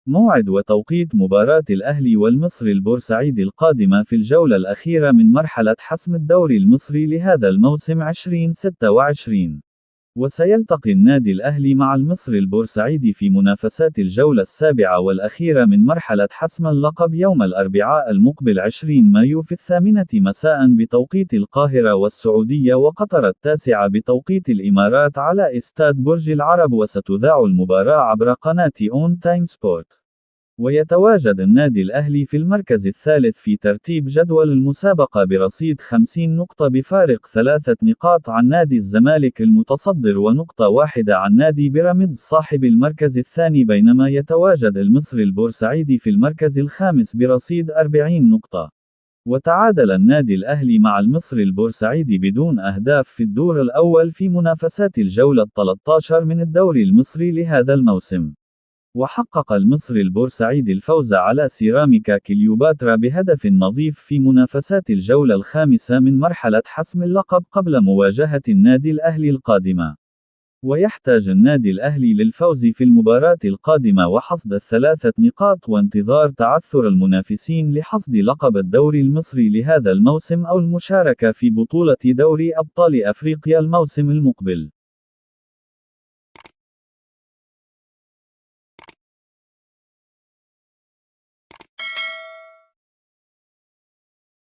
موعد وتوقيت مباراة الأهلي والمصري البورسعيدي القادمة في الجولة الأخيرة من مرحلة حسم الدوري المصري لهذا الموسم 2026. وسيلتقي النادي الأهلي مع المصري البورسعيدي في منافسات الجولة السابعة والأخيرة من مرحلة حسم اللقب يوم الأربعاء المقبل 20 مايو في 8 مساء بتوقيت القاهرة والسعودية، وقطر 9 بتوقيت الإمارات، على استاد برج العرب، وستذاع المباراة عبر قناة أون تايم سبورت. ويتواجد النادي الأهلي في المركز الثالث في ترتيب جدول المسابقة برصيد 50 نقطة بفارق 3 نقاط عن نادي الزمالك المتصدر ونقطة واحدة عن نادي بيراميدز صاحب المركز الثاني، بينما يتواجد المصري البورسعيدي في المركز الخامس برصيد 40 نقطة. وتعادل النادي الأهلي مع المصري البورسعيدي بدون أهداف في الدور الأول في منافسات الجولة 13 من الدوري المصري لهذا الموسم. وحقق المصري البورسعيدي الفوز على سيراميكا كليوباترا بهدف نظيف في منافسات الجولة الخامسة من مرحلة حسم اللقب قبل مواجهة النادي الأهلي القادمة. ويحتاج النادي الأهلي للفوز في المباراة القادمة وحصد ال3 نقاط، وانتظار تعثر المنافسين لحصد لقب الدوري المصري لهذا الموسم أو المشاركة في بطولة دوري أبطال أفريقيا الموسم المقبل.